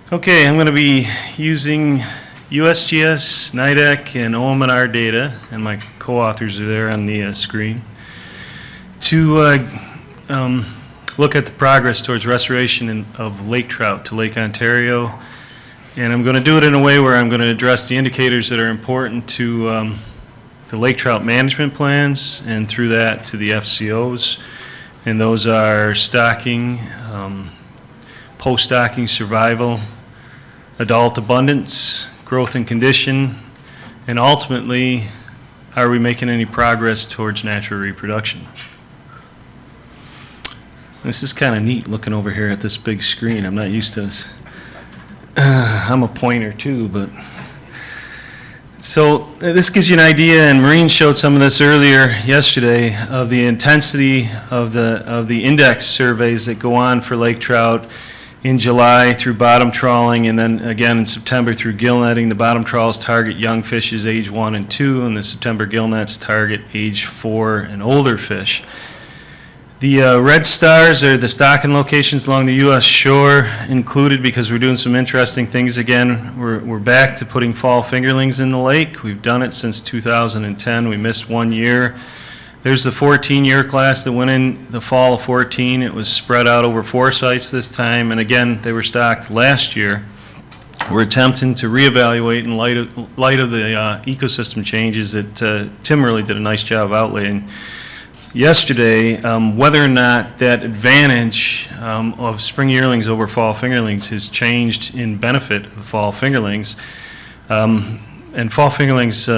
Okay, I'm going to be using USGS, NIDAC, and OMNR data, and my co-authors are there on the screen, to look at the progress towards restoration of lake trout to Lake Ontario. And I'm going to do it in a way where I'm going to address the indicators that are important to the lake trout management plans, and through that to the FCOs. And those are stocking, post-stocking survival, adult abundance, growth and condition, and ultimately, are we making any progress towards natural reproduction? This is kind of neat looking over here at this big screen. I'm not used to this. I'm a pointer too, but so this gives you an idea, and Maureen showed some of this earlier yesterday, of the intensity of the index surveys that go on for lake trout in July through bottom trawling, and then again in September through gill netting. The bottom trawls target young fishes age 1 and 2, and the September gill nets target age 4 and older fish. The red stars are the stocking locations along the U.S. shore, included because we're doing some interesting things again. We're back to putting fall fingerlings in the lake. We've done it since 2010. We missed 1 year. There's the 14-year class that went in the fall of 14. It was spread out over 4 sites this time, and again, they were stocked last year. We're attempting to reevaluate in light of the ecosystem changes that Tim really did a nice job of outlaying yesterday, whether or not that advantage of spring yearlings over fall fingerlings has changed in benefit of fall fingerlings. And fall fingerlings,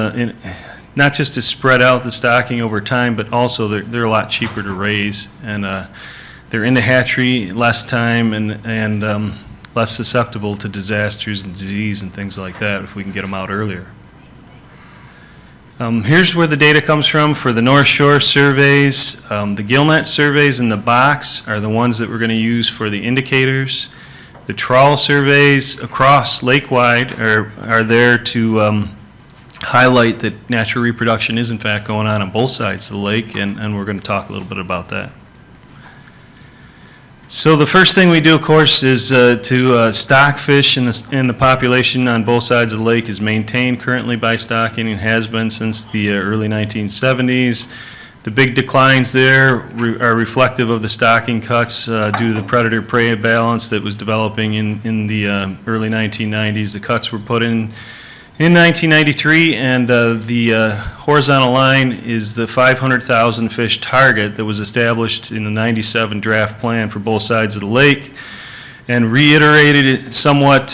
not just to spread out the stocking over time, but also they're a lot cheaper to raise, and they're in the hatchery less time and less susceptible to disasters and disease and things like that if we can get them out earlier. Here's where the data comes from for the North Shore surveys. The gill net surveys in the box are the ones that we're going to use for the indicators. The trawl surveys across lake-wide are there to highlight that natural reproduction is in fact going on both sides of the lake, and we're going to talk a little bit about that. So the first thing we do, of course, is to stock fish in the population on both sides of the lake is maintained currently by stocking and has been since the early 1970s. The big declines there are reflective of the stocking cuts due to the predator-prey balance that was developing in the early 1990s. The cuts were put in 1993, and the horizontal line is the 500,000 fish target that was established in the 97 draft plan for both sides of the lake, and reiterated it somewhat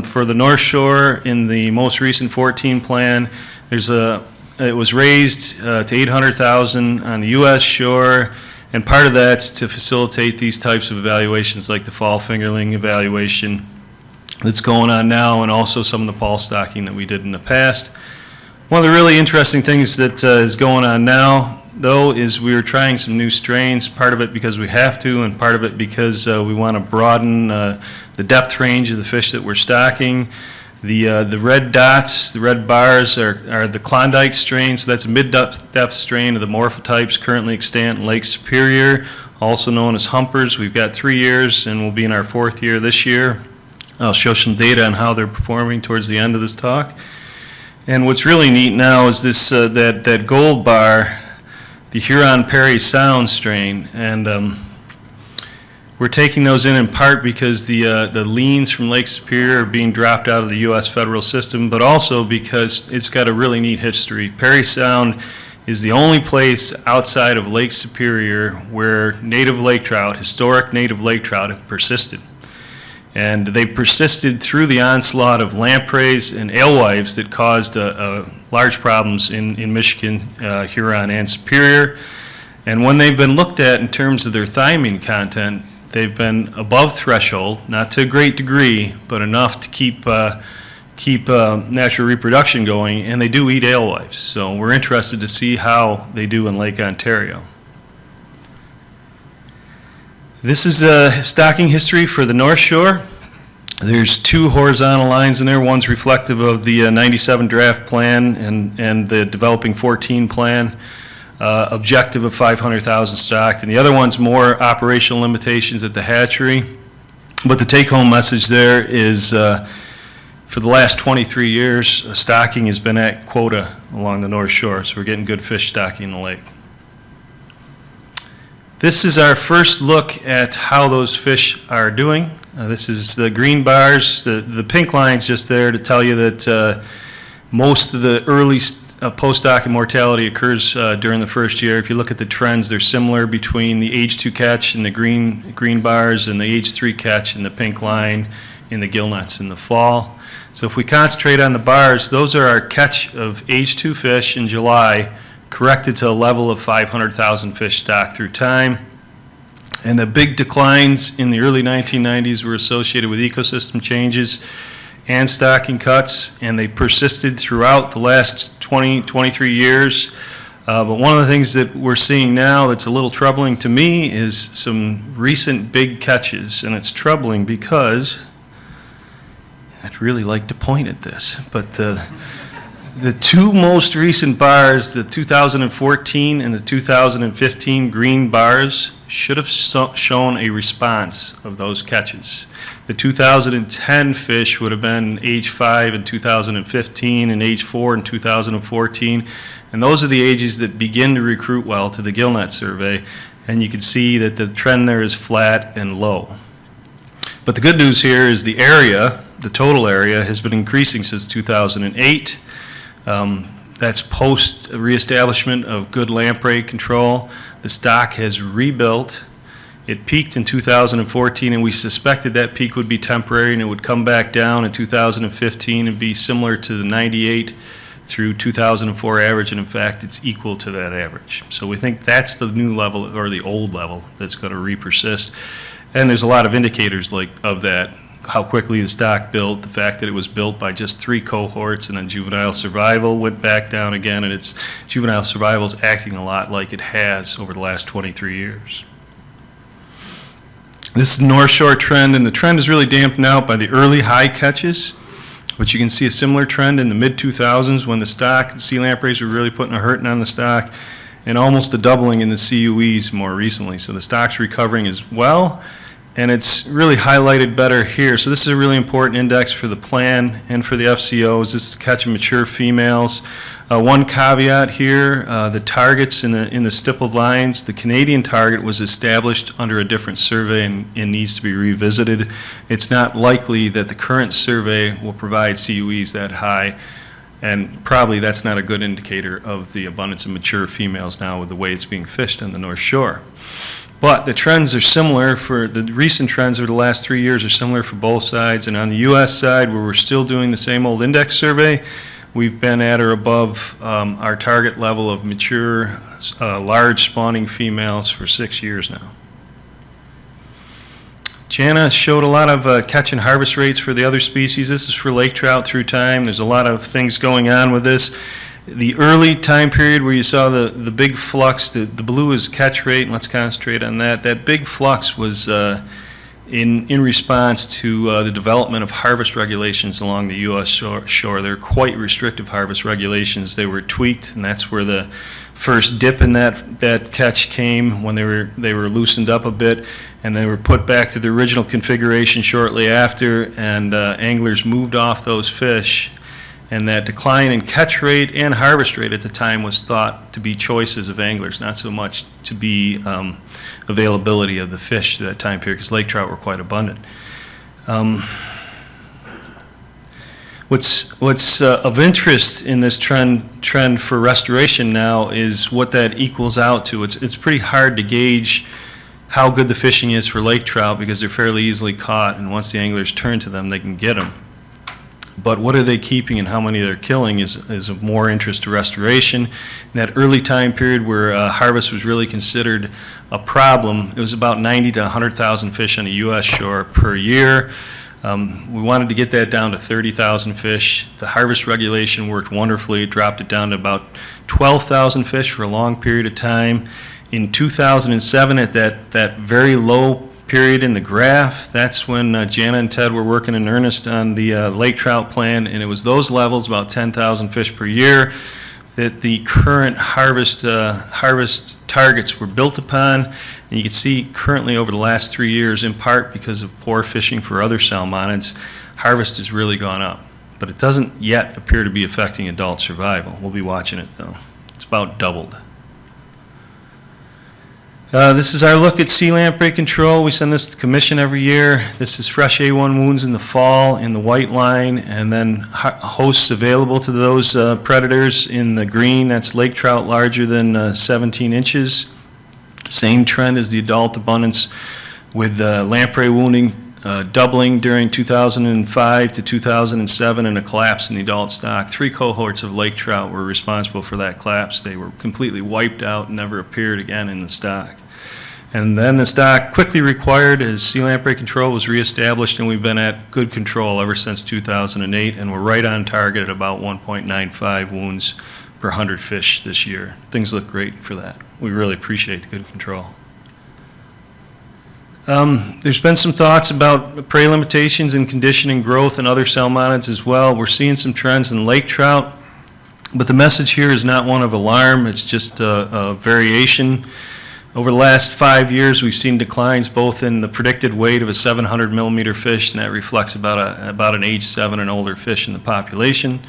for the North Shore in the most recent 14 plan. It was raised to 800,000 on the U.S. shore, and part of that's to facilitate these types of evaluations like the fall fingerling evaluation that's going on now, and also some of the fall stocking that we did in the past. One of the really interesting things that is going on now, though, is we're trying some new strains, part of it because we have to, and part of it because we want to broaden the depth range of the fish that we're stocking. The red dots, the red bars are the Klondike strain, so that's a mid-depth strain of the morphotypes currently extant in Lake Superior, also known as humpers. We've got 3 years, and we'll be in our 4th year this year. I'll show some data on how they're performing towards the end of this talk. And what's really neat now is this that gold bar, the Huron-Perry Sound strain, and we're taking those in part because the leans from Lake Superior are being dropped out of the U.S. federal system, but also because it's got a really neat history. Perry Sound is the only place outside of Lake Superior where native lake trout, historic native lake trout, have persisted. And they've persisted through the onslaught of lampreys and alewives that caused large problems in Michigan, Huron, and Superior. And when they've been looked at in terms of their thiamine content, they've been above threshold, not to a great degree, but enough to keep natural reproduction going, and they do eat alewives. So we're interested to see how they do in Lake Ontario. This is a stocking history for the North Shore. There's 2 horizontal lines in there. One's reflective of the 97 draft plan and the developing 14 plan. Objective of 500,000 stocked, and the other one's more operational limitations at the hatchery. But the take-home message there is for the last 23 years, stocking has been at quota along the North Shore, so we're getting good fish stocking in the lake. This is our first look at how those fish are doing. This is the green bars. The pink line's just there to tell you that most of the early post-stocking mortality occurs during the first year. If you look at the trends, they're similar between the age 2 catch in the green bars and the age 3 catch in the pink line in the gill nets in the fall. So if we concentrate on the bars, those are our catch of age 2 fish in July, corrected to a level of 500,000 fish stocked through time. And the big declines in the early 1990s were associated with ecosystem changes and stocking cuts, and they persisted throughout the last 23 years. But one of the things that we're seeing now that's a little troubling to me is some recent big catches, and it's troubling because I'd really like to point at this, but the two most recent bars, the 2014 and the 2015 green bars, should have shown a response of those catches. The 2010 fish would have been age 5 in 2015 and age 4 in 2014, and those are the ages that begin to recruit well to the gillnet survey, and you can see that the trend there is flat and low. But the good news here is the area, the total area, has been increasing since 2008. That's post reestablishment of good lamprey control. The stock has rebuilt. It peaked in 2014, and we suspected that peak would be temporary and it would come back down in 2015 and be similar to the 98 through 2004 average, and in fact it's equal to that average. So we think that's the new level, or the old level, that's going to re-persist. And there's a lot of indicators of that. How quickly the stock built, the fact that it was built by just 3 cohorts, and then juvenile survival went back down again, and its juvenile survival is acting a lot like it has over the last 23 years. This is the North Shore trend, and the trend is really dampened out by the early high catches, but you can see a similar trend in the mid-2000s when the sea lampreys were really putting a hurting on the stock, and almost a doubling in the CUEs more recently. So the stock's recovering as well. And it's really highlighted better here. So this is a really important index for the plan and for the FCOs. This is to catch mature females. One caveat here, the targets in the stippled lines, the Canadian target was established under a different survey and needs to be revisited. It's not likely that the current survey will provide CUEs that high, and probably that's not a good indicator of the abundance of mature females now with the way it's being fished on the North Shore. But the trends are similar for the recent trends over the last 3 years are similar for both sides. And on the U.S. side, where we're still doing the same old index survey, we've been at or above our target level of mature, large spawning females for 6 years now. Jana showed a lot of catch and harvest rates for the other species. This is for lake trout through time. There's a lot of things going on with this. The early time period where you saw the big flux, the blue is catch rate, and let's concentrate on that. That big flux was in response to the development of harvest regulations along the U.S. shore. They're quite restrictive harvest regulations. They were tweaked, and that's where the first dip in that catch came, when they were loosened up a bit, and they were put back to the original configuration shortly after, and anglers moved off those fish. And that decline in catch rate and harvest rate at the time was thought to be choices of anglers, not so much to be availability of the fish at that time period, because lake trout were quite abundant. What's of interest in this trend for restoration now is what that equals out to. It's pretty hard to gauge how good the fishing is for lake trout because they're fairly easily caught, and once the anglers turn to them, they can get them. But what are they keeping and how many they're killing is of more interest to restoration. In that early time period where harvest was really considered a problem, it was about 90 to 100,000 fish on the U.S. shore per year. We wanted to get that down to 30,000 fish. The harvest regulation worked wonderfully. It dropped it down to about 12,000 fish for a long period of time. In 2007, at that very low period in the graph, that's when Jana and Ted were working in earnest on the lake trout plan, and it was those levels, about 10,000 fish per year, that the current harvest targets were built upon. And you can see currently over the last 3 years, in part because of poor fishing for other salmonids, harvest has really gone up. But it doesn't yet appear to be affecting adult survival. We'll be watching it though. It's about doubled. This is our look at sea lamprey control. We send this to the commission every year. This is fresh A1 wounds in the fall in the white line, and then hosts available to those predators in the green. That's lake trout larger than 17 inches. Same trend as the adult abundance, with lamprey wounding doubling during 2005 to 2007 and a collapse in the adult stock. 3 cohorts of lake trout were responsible for that collapse. They were completely wiped out and never appeared again in the stock. And then the stock quickly required as sea lamprey control was reestablished, and we've been at good control ever since 2008, and we're right on target at about 1.95 wounds per 100 fish this year. Things look great for that. We really appreciate the good control. There's been some thoughts about prey limitations and conditioning growth in other salmonids as well. We're seeing some trends in lake trout, but the message here is not one of alarm. It's just a variation. Over the last 5 years, we've seen declines both in the predicted weight of a 700 millimeter fish, and that reflects about an age 7 and older fish in the population,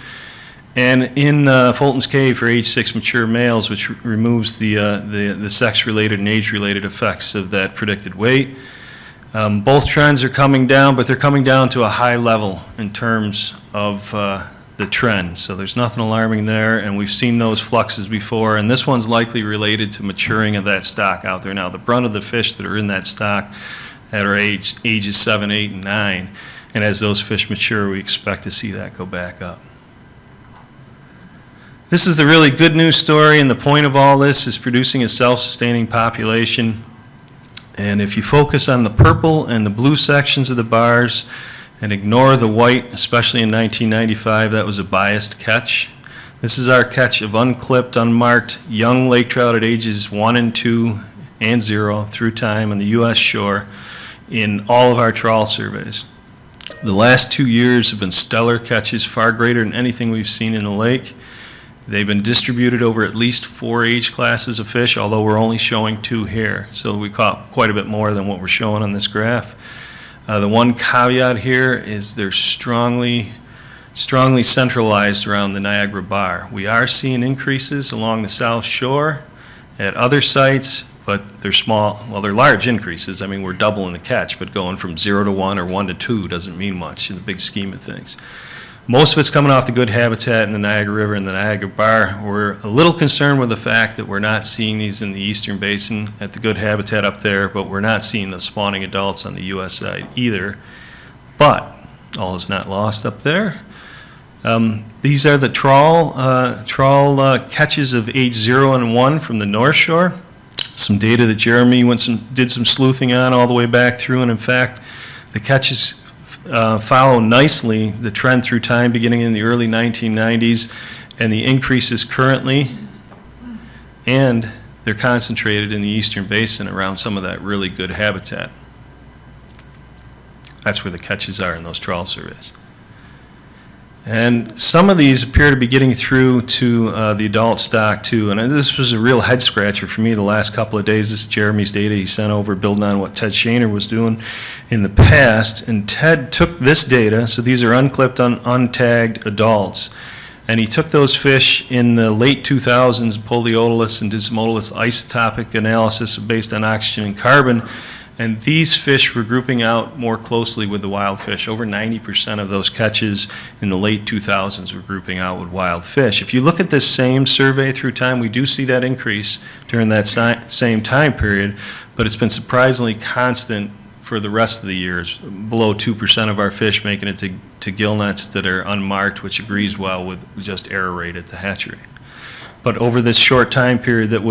and in Fulton's Cave for age 6 mature males, which removes the sex-related and age-related effects of that predicted weight. Both trends are coming down, but they're coming down to a high level in terms of the trend. So there's nothing alarming there, and we've seen those fluxes before, and this one's likely related to maturing of that stock out there. Now, the brunt of the fish that are in that stock that are ages 7, 8, and 9, and as those fish mature, we expect to see that go back up. This is the really good news story, and the point of all this is producing a self-sustaining population. And if you focus on the purple and the blue sections of the bars and ignore the white, especially in 1995, that was a biased catch. This is our catch of unclipped, unmarked young lake trout at ages 1 and 2 and 0 through time on the U.S. shore in all of our trawl surveys. The last 2 years have been stellar catches, far greater than anything we've seen in the lake. They've been distributed over at least 4 age classes of fish, although we're only showing 2 here. So we caught quite a bit more than what we're showing on this graph. The one caveat here is they're strongly centralized around the Niagara Bar. We are seeing increases along the South Shore at other sites, but they're small. Well, they're large increases. I mean, we're doubling the catch, but going from 0 to 1 or 1 to 2 doesn't mean much in the big scheme of things. Most of it's coming off the good habitat in the Niagara River and the Niagara Bar. We're a little concerned with the fact that we're not seeing these in the Eastern Basin at the good habitat up there, but we're not seeing the spawning adults on the U.S. side either. But all is not lost up there. These are the trawl catches of age 0 and 1 from the North Shore. Some data that Jeremy did some sleuthing on all the way back through, and in fact, the catches follow nicely the trend through time beginning in the early 1990s, and the increases currently, and they're concentrated in the Eastern Basin around some of that really good habitat. That's where the catches are in those trawl surveys. And some of these appear to be getting through to the adult stock too. And this was a real head scratcher for me the last couple of days. This is Jeremy's data he sent over, building on what Ted Shaner was doing in the past. And Ted took this data, so these are unclipped, untagged adults, and he took those fish in the late 2000s, pulled the otoliths and did some otolith isotopic analysis based on oxygen and carbon. And these fish were grouping out more closely with the wild fish. Over 90% of those catches in the late 2000s were grouping out with wild fish. If you look at this same survey through time, we do see that increase during that same time period, but it's been surprisingly constant for the rest of the years, below 2% of our fish making it to gill nets that are unmarked, which agrees well with just error rate at the hatchery. But over this short time period that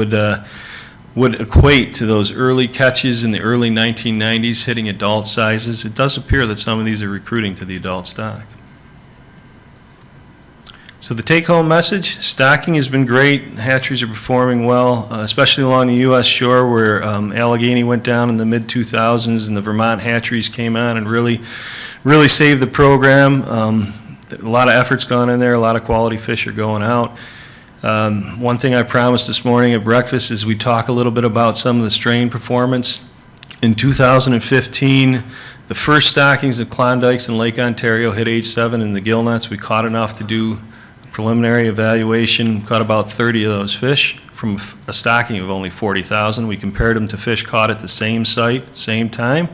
would equate to those early catches in the early 1990s hitting adult sizes, it does appear that some of these are recruiting to the adult stock. So the take-home message, stocking has been great. Hatcheries are performing well, especially along the U.S. shore where Allegheny went down in the mid-2000s and the Vermont hatcheries came on and really saved the program. A lot of effort's gone in there. A lot of quality fish are going out. One thing I promised this morning at breakfast is we talk a little bit about some of the strain performance. In 2015, the first stockings of Klondikes in Lake Ontario hit age 7 in the gill nets. We caught enough to do a preliminary evaluation, caught about 30 of those fish from a stocking of only 40,000. We compared them to fish caught at the same site, same time,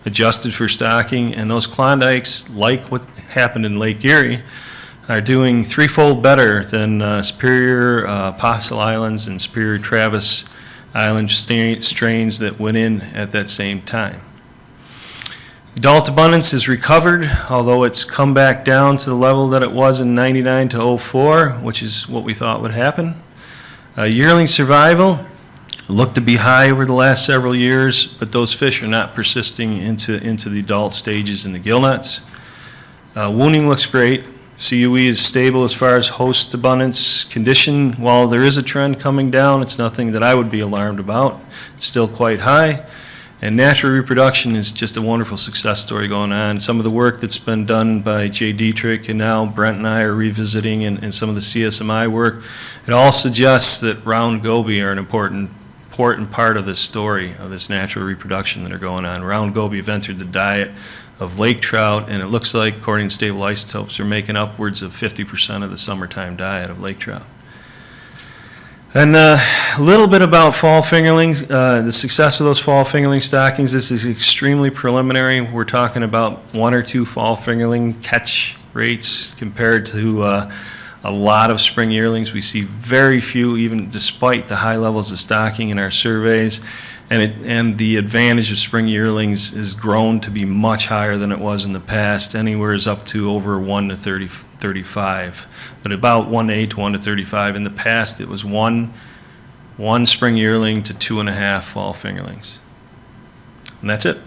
adjusted for stocking, and those Klondikes, like what happened in Lake Erie, are doing threefold better than Superior Apostle Islands and Superior Travis Island strains that went in at that same time. Adult abundance has recovered, although it's come back down to the level that it was in 99 to 04, which is what we thought would happen. Yearling survival looked to be high over the last several years, but those fish are not persisting into the adult stages in the gill nets. Wounding looks great. CUE is stable as far as host abundance condition. While there is a trend coming down, it's nothing that I would be alarmed about. It's still quite high. And natural reproduction is just a wonderful success story going on. Some of the work that's been done by Jay Dietrich and now Brent and I are revisiting and some of the CSMI work, it all suggests that round goby are an important part of this story, of this natural reproduction that are going on. Round goby have entered the diet of lake trout, and it looks like, according to stable isotopes, they're making upwards of 50% of the summertime diet of lake trout. And a little bit about fall fingerlings, the success of those fall fingerling stockings. This is extremely preliminary. We're talking about 1 or 2 fall fingerling catch rates compared to a lot of spring yearlings. We see very few, even despite the high levels of stocking in our surveys. And the advantage of spring yearlings has grown to be much higher than it was in the past, anywhere is up to over 1 to 35, but about 1 to 8 to 1 to 35. In the past, it was one spring yearling to 2.5 fall fingerlings. And that's it.